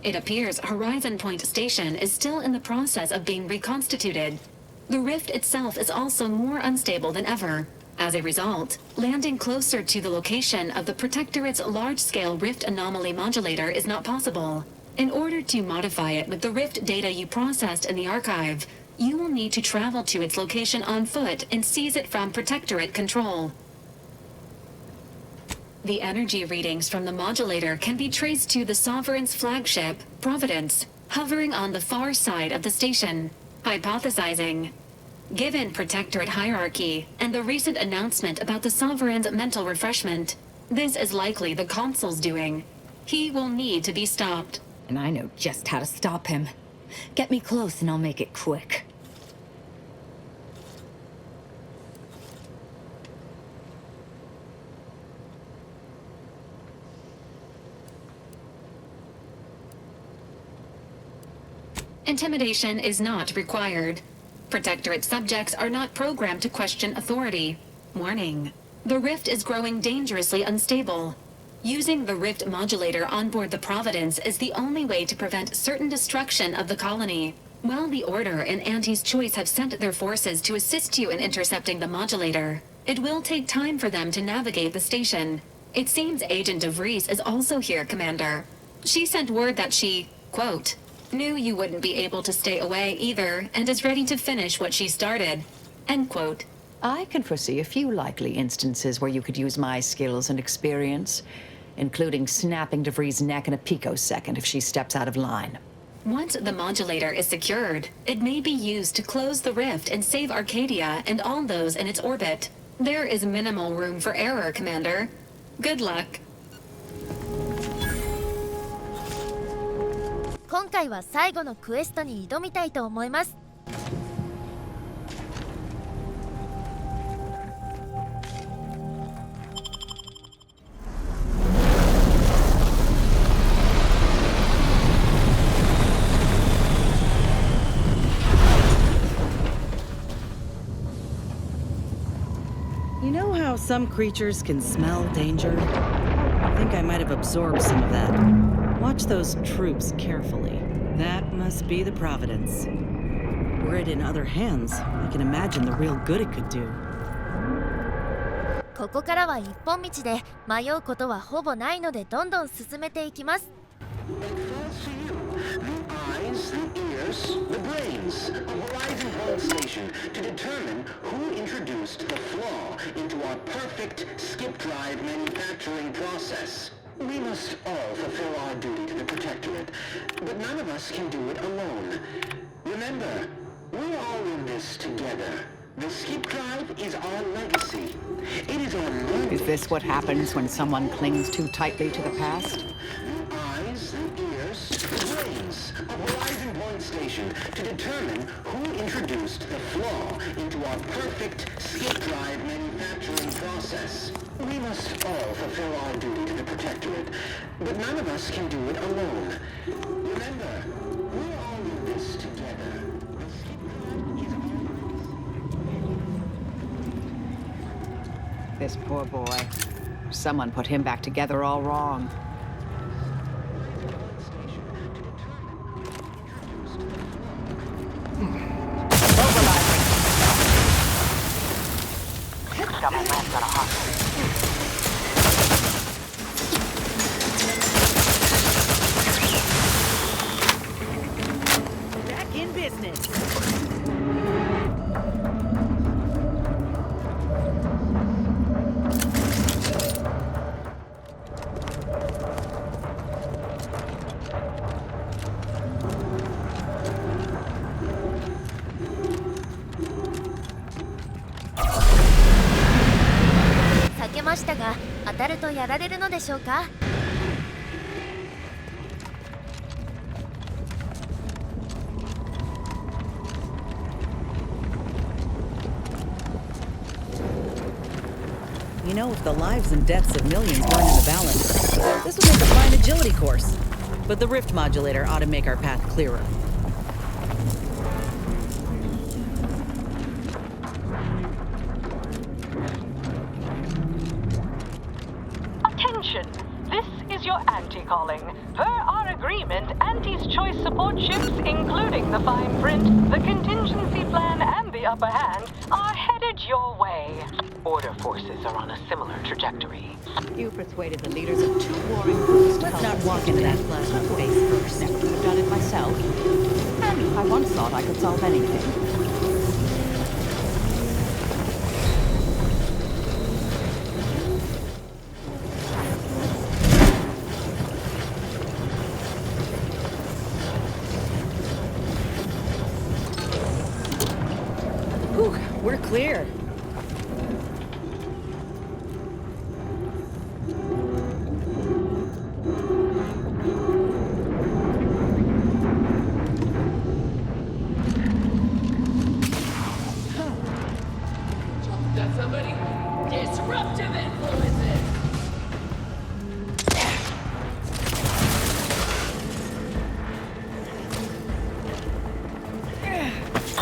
It appears Horizon Point Station is still in the process of being reconstituted. The rift itself is also more unstable than ever. As a result, landing closer to the location of the Protectorate's large-scale rift anomaly modulator is not possible. In order to modify it with the rift data you processed in the archive, you will need to travel to its location on foot and seize it from Protectorate control. The energy readings from the modulator can be traced to the Sovereign's flagship, Providence, hovering on the far side of the station. Hypothesizing. Given Protectorate hierarchy and the recent announcement about the Sovereign's mental refreshment, this is likely the Consul's doing. He will need to be stopped. And I know just how to stop him. Get me close and I'll make it quick. Intimidation is not required. Protectorate subjects are not programmed to question authority. Warning. The rift is growing dangerously unstable. Using the rift modulator on board the Providence is the only way to prevent certain destruction of the colony. While the Order and Auntie's Choice have sent their forces to assist you in intercepting the modulator, it will take time for them to navigate the station. It seems Agent DeVries is also here, Commander. She sent word that she, quote, knew you wouldn't be able to stay away either and is ready to finish what she started, end quote. I can foresee a few likely instances where you could use my skills and experience, including snapping DeVries' neck in a picosecond if she steps out of line. Once the modulator is secured, it may be used to close the rift and save Arcadia and all those in its orbit. There is minimal room for error, Commander. Good luck. 今回は最後のクエストに挑みたいと思います。You know how some creatures can smell danger? I think I might have absorbed some of that. Watch those troops carefully. That must be the Providence. Were it in other hands, I can imagine the real good it could do. ここからは一本道で迷うことはほぼないのでどんどん進めていきます。The ears, the brains of Horizon Point Station to determine who introduced the flaw into our perfect skip drive manufacturing process. We must all fulfill our duty to the Protectorate, but none of us can do it alone. Remember, we're all in this together. The skip drive is our legacy. It is our legacy. Is this what happens when someone clings too tightly to the past? Eyes, ears, brains of Horizon Point Station to determine who introduced the flaw into our perfect skip drive manufacturing process. We must all fulfill our duty to the Protectorate, but none of us can do it alone. Remember, we're all in this together. The skip drive is our... This poor boy. Someone put him back together all wrong. Back in business.避けましたが、当たるとやられるのでしょうか。You know, if the lives and deaths of millions weren't in the balance, this would make a fine agility course. But the rift modulator ought to make our path clearer. Attention! This is your auntie calling. Per our agreement, Aunt choice support ships, including the fine print, the contingency plan, and the upper hand, are headed your way. Order forces are on a similar trajectory. You persuaded the leaders of two warring groups to Let's help not us walk get into that today. plasma face first. Never could have done it myself. And I once thought I could solve anything. Whew, we're clear.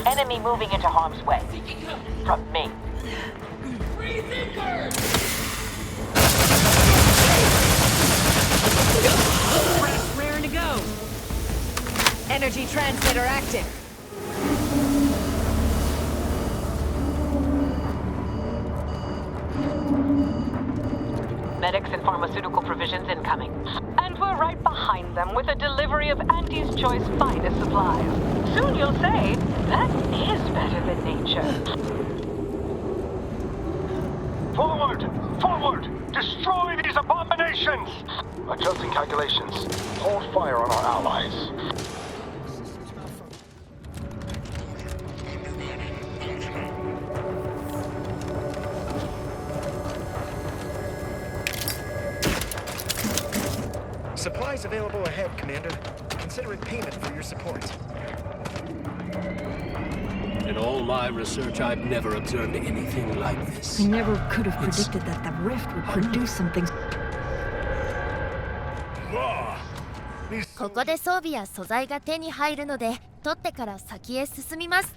Enemy moving into harm's way. From me. Raring to go. Energy transmitter active. Medics and pharmaceutical provisions incoming. And we're right behind them with a delivery of Auntie's Choice finest supplies. Soon you'll say, that is better than nature. Forward! Forward! Destroy these abominations! Adjusting calculations. Hold fire on our allies. Supplies available ahead, Commander. Consider it payment for your support. In all my research, I've never observed anything like this. I never could have predicted that the rift would produce something. These ここで装備や素材が手に入るので取ってから先へ進みます。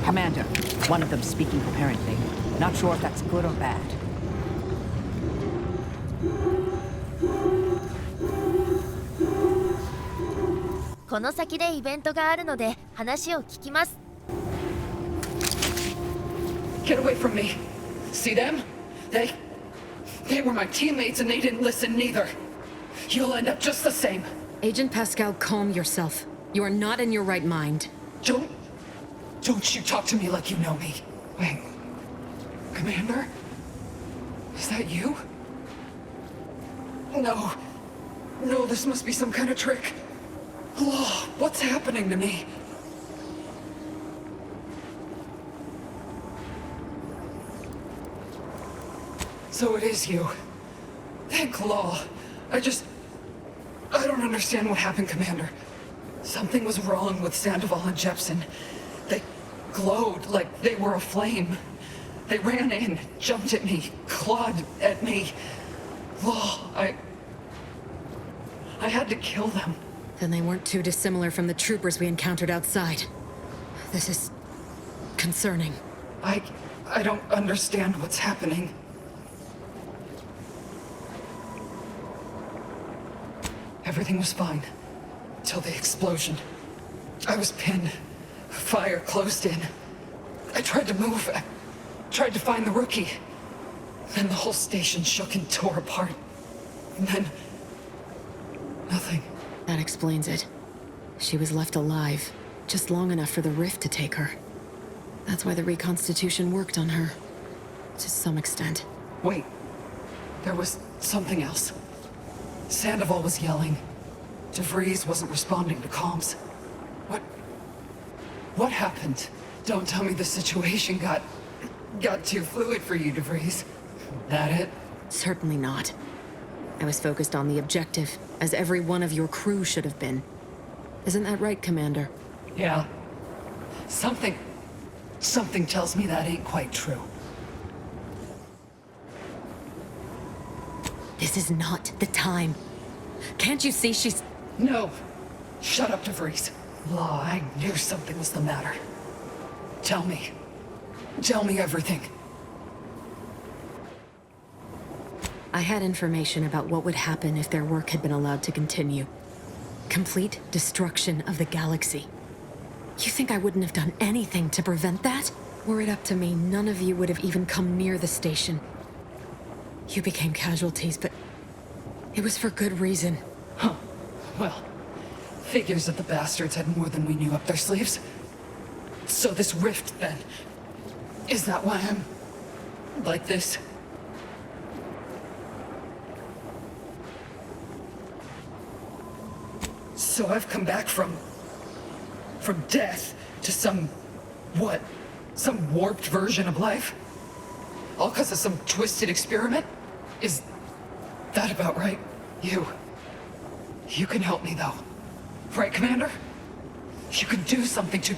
Commander, one of them speaking coherently. Not sure if that's good or bad.「この先でイベントがあるので話を聞きます。 Get away from me. See them? They were my teammates and they didn't listen neither. You'll end up just the same. Agent Pascal, calm yourself. You are not in your right mind. Don't you talk to me like you know me. Wait. Commander? Is that you? No. No, this must be some kind of trick. Oh, what's happening to me? So it is you. Thank Law. I don't understand what happened, Commander. Something was wrong with Sandoval and Jepson. They glowed like they were aflame. They ran in, jumped at me, clawed at me. Law, I had to kill them. Then they weren't too dissimilar from the troopers we encountered outside. This is concerning. I don't understand what's happening. Everything was fine. Till the explosion. I was pinned. Fire closed in. I tried to move. I tried to find the rookie. Then the whole station shook and tore apart. And then... nothing. That explains it. She was left alive, just long enough for the rift to take her. That's why the reconstitution worked on her. To some extent. Wait. There was something else. Sandoval was yelling. DeVries wasn't responding to comms. What happened? Don't tell me the situation got too fluid for you, DeVries. That it? Certainly not. I was focused on the objective, as every one of your crew should have been. Isn't that right, Commander? Yeah. Something tells me that ain't quite true. This is not the time. Can't you see she's... No. Shut up, DeVries. Law, I knew something was the matter. Tell me. Tell me everything. I had information about what would happen if their work had been allowed to continue. Complete destruction of the galaxy. You think I wouldn't have done anything to prevent that? Were it up to me, none of you would have even come near the station. You became casualties, but it was for good reason. Huh. Well, figures that the bastards had more than we knew up their sleeves. So this rift, then. Is that why I'm... like this? So I've come back from death to some... what? Some warped version of life? All because of some twisted experiment? Is that about right? You can help me, though. Right, Commander? You can do something to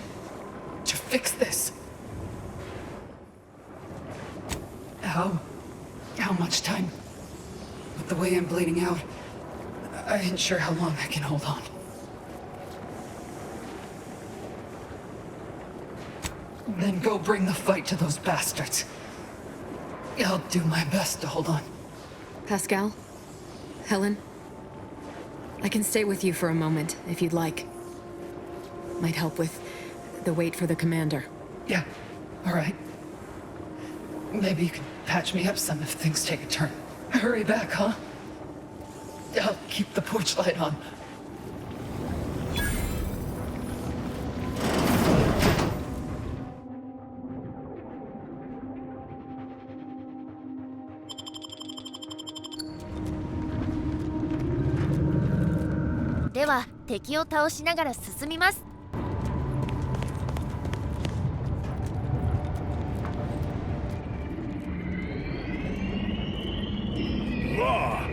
fix this. How much time? With the way I'm bleeding out, I ain't sure how long I can hold on. Then go bring the fight to those bastards. I'll do my best to hold on. Pascal? Helen? I can stay with you for a moment, if you'd like. Might help with the wait for the commander. Yeah, all right. Maybe you can patch me up some if things take a turn. Hurry back, huh? I'll keep the porch light on.では敵を倒しながら進みます。Law!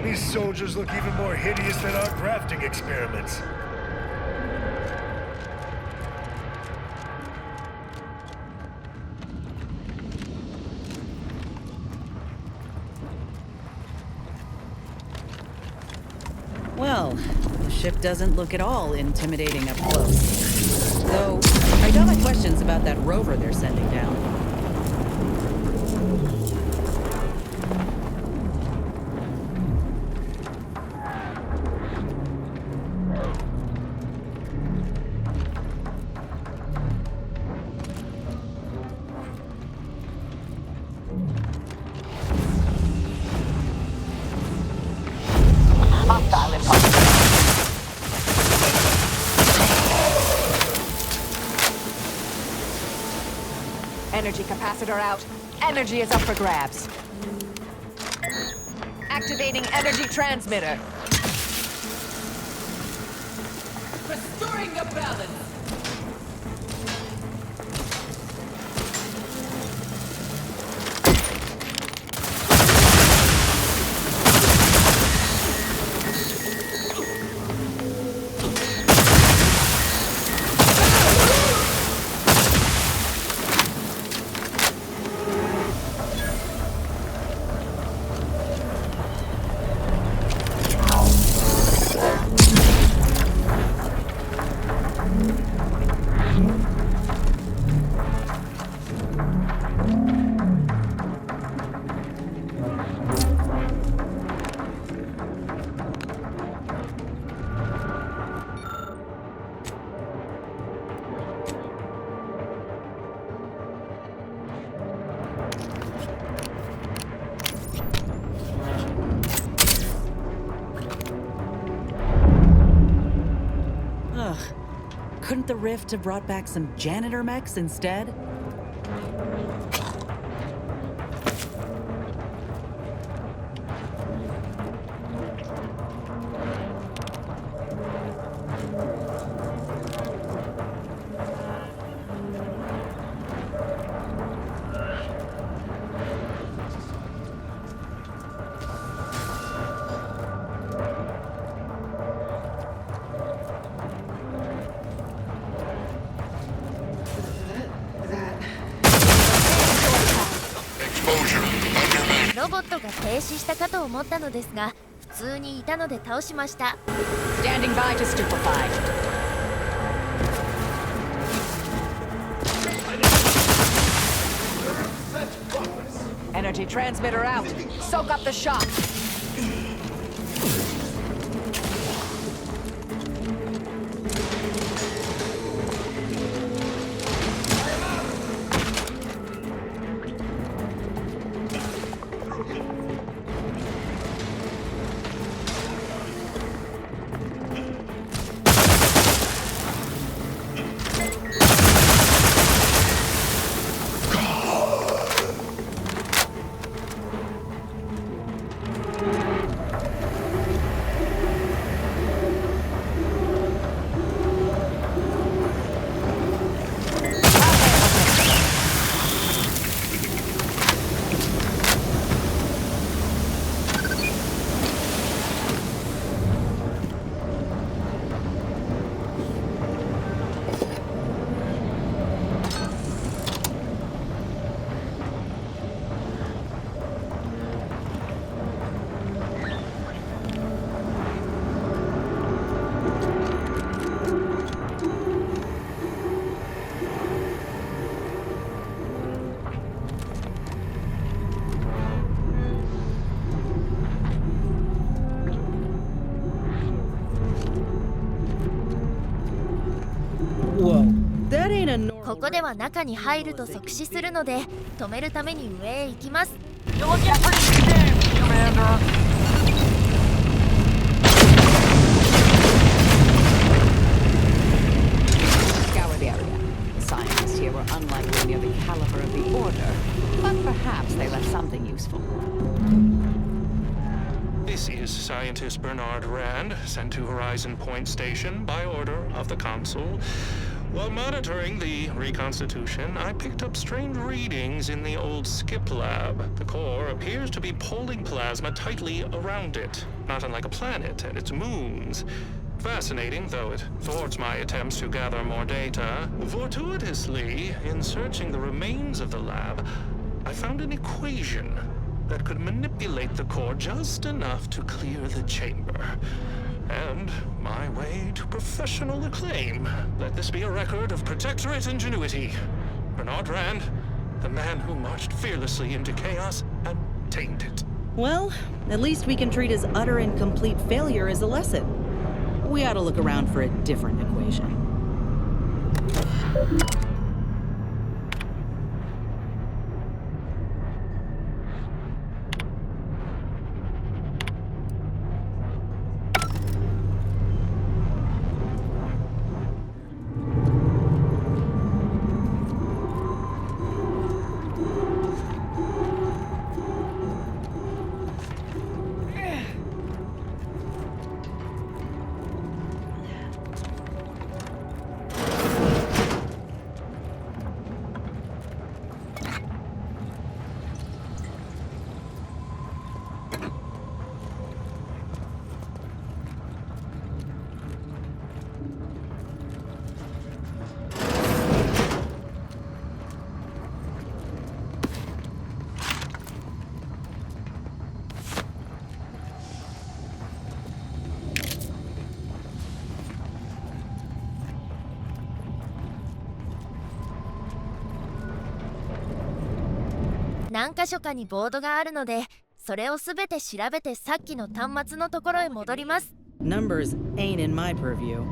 These soldiers look even more hideous than our grafting experiments. Well, the ship doesn't look at all intimidating up close. Though, I do have questions about that rover they're sending down. Hostile in proximity. Energy capacitor out. Energy is up for grabs. Activating energy transmitter. Restoring the balance. Couldn't the rift have brought back some janitor mechs instead? トが停止したかと思ったのですが、普通にいたので倒しました。 Standing by to stupefy. Energy transmitter out. Soak up the shock. That ain't a normal. ここでは中に入ると即死するので、止めるために上へ行きます。 You're looking pretty scared, Commander. Scour the area. The scientists here were unlikely near the caliber of the Order, but perhaps they left something useful. This is Scientist Bernard Rand, sent to Horizon Point Station by order of the Council. While monitoring the reconstitution, I picked up strange readings in the old skip lab. The core appears to be pulling plasma tightly around it, not unlike a planet and its moons. Fascinating, though it thwarts my attempts to gather more data. Fortuitously, in searching the remains of the lab, I found an equation that could manipulate the core just enough to clear the chamber. And my way to professional acclaim. Let this be a record of Protectorate ingenuity. Bernard Rand, the man who marched fearlessly into chaos and tamed it. Well, at least we can treat his utter and complete failure as a lesson. We ought to look around for a different equation.何箇所かにボードがあるので、それをすべて調べてさっきの端末のところへ戻ります。 Numbers ain't in my purview.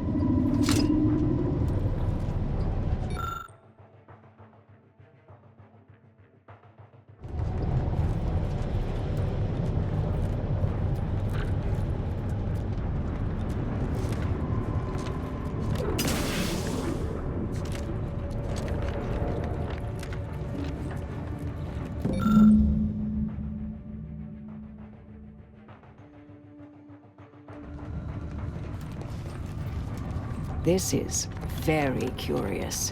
This is very curious.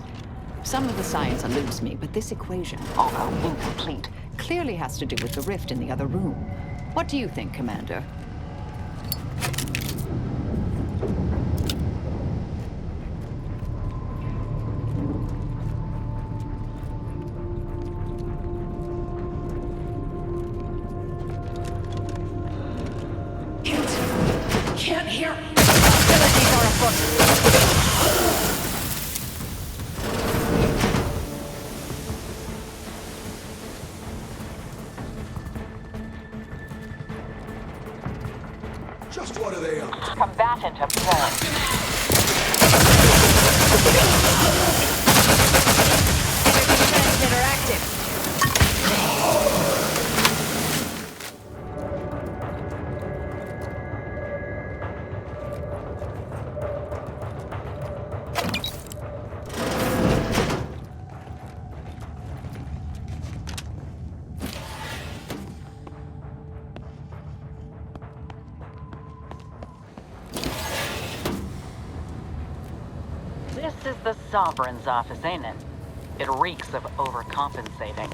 Some of the science eludes me, but this equation, although incomplete, clearly has to do with the rift in the other room. What do you think, Commander? What are they up to? Combatant observed. Transmitter active. This is the Sovereign's office, ain't it? It reeks of overcompensating.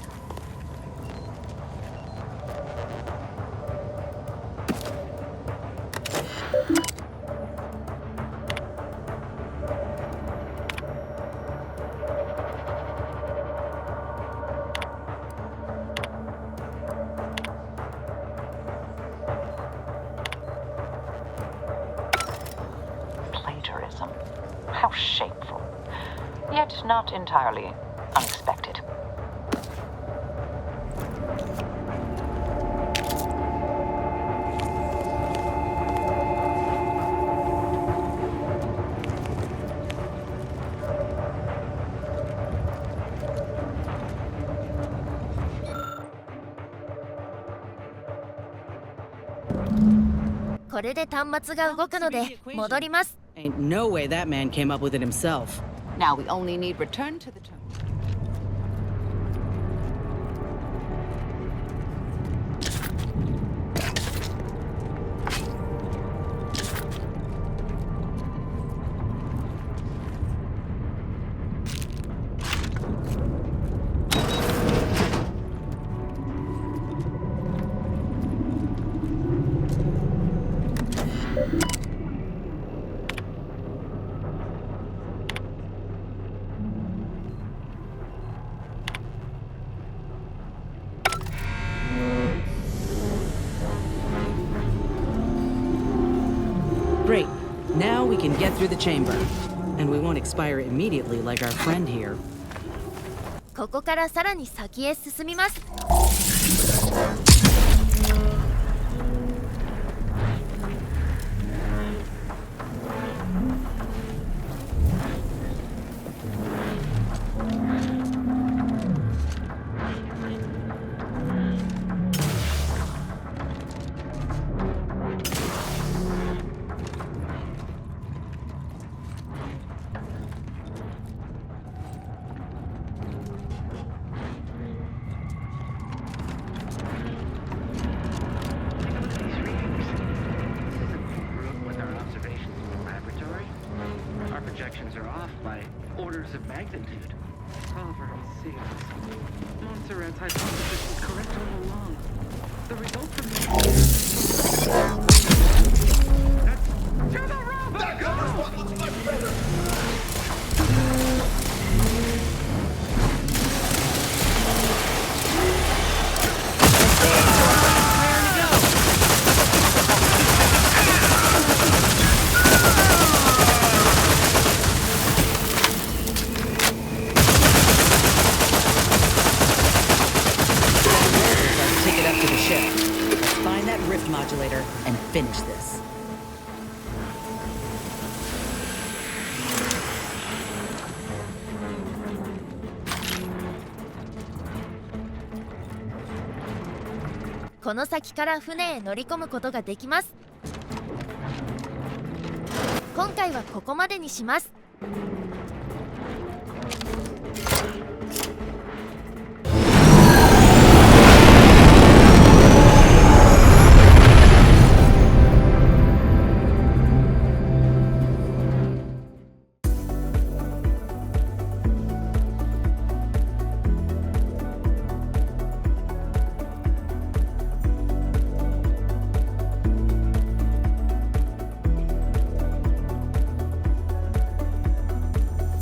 Plagiarism. How shameful. Yet not entirely unexpected.「これで端末が動くので戻ります」 Ain't no way that man came up with it himself. Now we only need return to the terminal. Great. Now we can get through the chamber. And we won't expire immediately like our friend here. ここからさらに先へ進みます。 Projections are off by orders of magnitude. Oh, for God's sake. Montserrat's hypothesis was correct all along. The result from That's to the robot! That cover looks much better! Modulator and finish this.「この先から船へ乗り込むことができます」「今回はここまでにします」